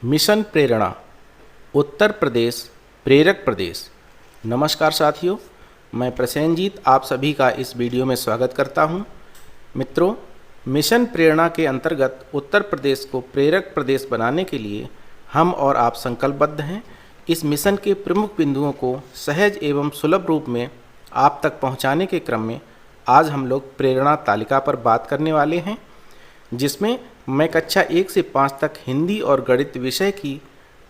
Mission प्रेरणा उत्तर प्रदेश प्रेरक प्रदेश। नमस्कार साथियों, मैं प्रसेनजीत आप सभी का इस वीडियो में स्वागत करता हूं। मित्रों, मिशन प्रेरणा के अंतर्गत उत्तर प्रदेश को प्रेरक प्रदेश बनाने के लिए हम और आप संकल्पबद्ध हैं। इस मिशन के प्रमुख बिंदुओं को सहज एवं सुलभ रूप में आप तक पहुंचाने के क्रम में आज हम लोग प्रेरणा तालिका पर बात करने वाले हैं, जिसमें मैं कक्षा 1 से 5 तक हिंदी और गणित विषय की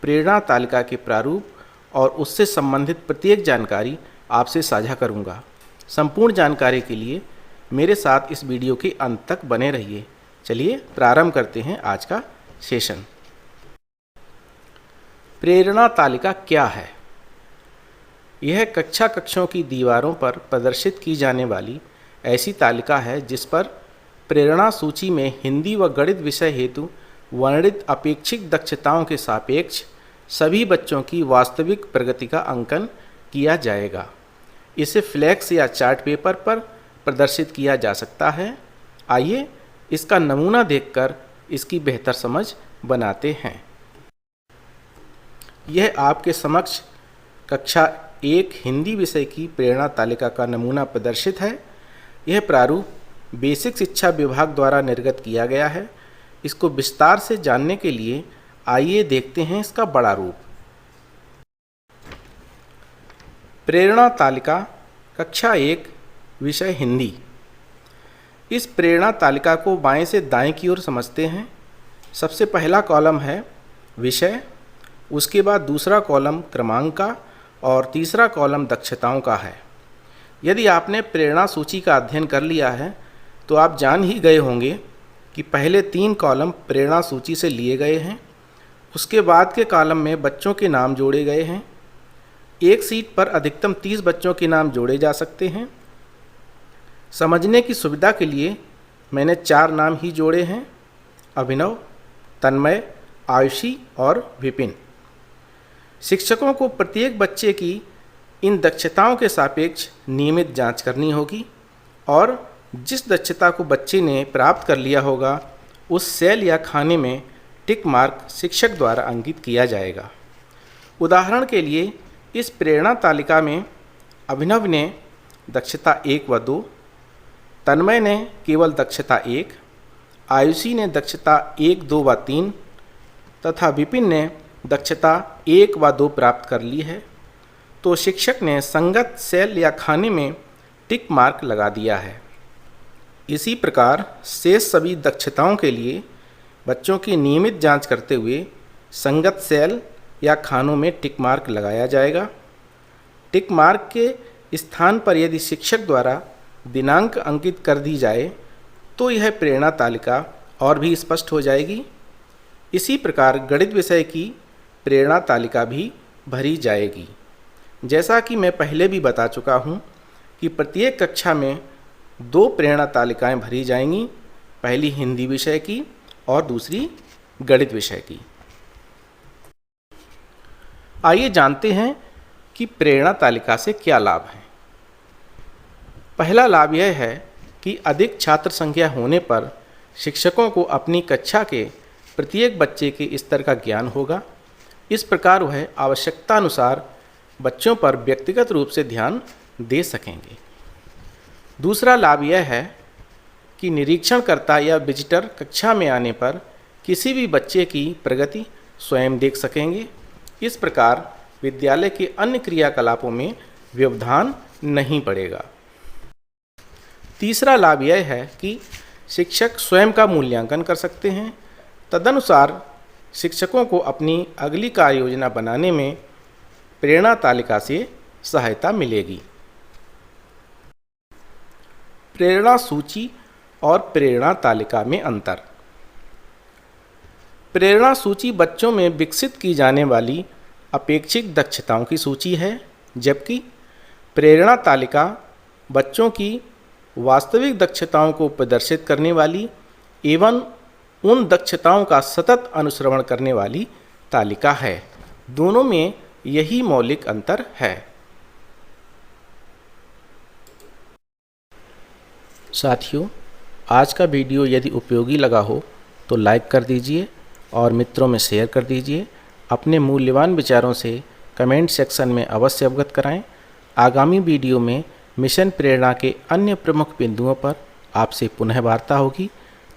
प्रेरणा तालिका के प्रारूप और उससे संबंधित प्रत्येक जानकारी आपसे साझा करूंगा। संपूर्ण जानकारी के लिए मेरे साथ इस वीडियो के अंत तक बने रहिए। चलिए प्रारंभ करते हैं आज का सेशन। प्रेरणा तालिका क्या है? यह कक्षों की दीवारों पर प्रदर्शित की जाने वाली ऐसी तालिका है जिस पर प्रेरणा सूची में हिंदी व गणित विषय हेतु वर्णित अपेक्षित दक्षताओं के सापेक्ष सभी बच्चों की वास्तविक प्रगति का अंकन किया जाएगा। इसे फ्लैक्स या चार्ट पेपर पर प्रदर्शित किया जा सकता है। आइए इसका नमूना देखकर इसकी बेहतर समझ बनाते हैं। यह आपके समक्ष कक्षा 1 हिंदी विषय की प्रेरणा तालिका का नमूना प्रदर्शित है। यह प्रारूप बेसिक शिक्षा विभाग द्वारा निर्गत किया गया है। इसको विस्तार से जानने के लिए आइए देखते हैं इसका बड़ा रूप। प्रेरणा तालिका कक्षा 1 विषय हिंदी। इस प्रेरणा तालिका को बाएं से दाएं की ओर समझते हैं। सबसे पहला कॉलम है विषय, उसके बाद दूसरा कॉलम क्रमांक का और तीसरा कॉलम दक्षताओं का है। यदि आपने प्रेरणा सूची का अध्ययन कर लिया है तो आप जान ही गए होंगे कि पहले 3 कॉलम प्रेरणा सूची से लिए गए हैं। उसके बाद के कॉलम में बच्चों के नाम जोड़े गए हैं। एक सीट पर अधिकतम 30 बच्चों के नाम जोड़े जा सकते हैं। समझने की सुविधा के लिए मैंने 4 नाम ही जोड़े हैं: अभिनव, तन्मय, आयुषी और विपिन। शिक्षकों को प्रत्येक बच्चे की इन दक्षताओं के सापेक्ष नियमित जांच करनी होगी और जिस दक्षता को बच्चे ने प्राप्त कर लिया होगा उस सेल या खाने में टिक मार्क शिक्षक द्वारा अंकित किया जाएगा। उदाहरण के लिए इस प्रेरणा तालिका में अभिनव ने दक्षता 1 व 2, तन्मय ने केवल दक्षता 1, आयुषी ने दक्षता 1, 2 व 3 तथा विपिन ने दक्षता 1 व 2 प्राप्त कर ली है, तो शिक्षक ने संगत सेल या खाने में टिक मार्क लगा दिया है। इसी प्रकार शेष सभी दक्षताओं के लिए बच्चों की नियमित जांच करते हुए संगत सेल या खानों में टिक मार्क लगाया जाएगा। टिक मार्क के स्थान पर यदि शिक्षक द्वारा दिनांक अंकित कर दी जाए तो यह प्रेरणा तालिका और भी स्पष्ट हो जाएगी। इसी प्रकार गणित विषय की प्रेरणा तालिका भी भरी जाएगी। जैसा कि मैं पहले भी बता चुका हूँ कि प्रत्येक कक्षा में 2 प्रेरणा तालिकाएं भरी जाएंगी, पहली हिंदी विषय की और दूसरी गणित विषय की। आइए जानते हैं कि प्रेरणा तालिका से क्या लाभ हैं। पहला लाभ यह है कि अधिक छात्र संख्या होने पर शिक्षकों को अपनी कक्षा के प्रत्येक बच्चे के स्तर का ज्ञान होगा। इस प्रकार वह आवश्यकतानुसार बच्चों पर व्यक्तिगत रूप से ध्यान दे सकेंगे। दूसरा लाभ यह है कि निरीक्षणकर्ता या विजिटर कक्षा में आने पर किसी भी बच्चे की प्रगति स्वयं देख सकेंगे। इस प्रकार विद्यालय के अन्य क्रियाकलापों में व्यवधान नहीं पड़ेगा। तीसरा लाभ यह है कि शिक्षक स्वयं का मूल्यांकन कर सकते हैं। तदनुसार शिक्षकों को अपनी अगली कार्य योजना बनाने में प्रेरणा तालिका से सहायता मिलेगी। प्रेरणा सूची और प्रेरणा तालिका में अंतर। प्रेरणा सूची बच्चों में विकसित की जाने वाली अपेक्षित दक्षताओं की सूची है, जबकि प्रेरणा तालिका बच्चों की वास्तविक दक्षताओं को प्रदर्शित करने वाली एवं उन दक्षताओं का सतत अनुश्रवण करने वाली तालिका है। दोनों में यही मौलिक अंतर है। साथियों, आज का वीडियो यदि उपयोगी लगा हो तो लाइक कर दीजिए और मित्रों में शेयर कर दीजिए। अपने मूल्यवान विचारों से कमेंट सेक्शन में अवश्य अवगत कराएं। आगामी वीडियो में मिशन प्रेरणा के अन्य प्रमुख बिंदुओं पर आपसे पुनः वार्ता होगी।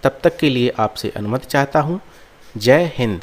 तब तक के लिए आपसे अनुमति चाहता हूँ। जय हिंद।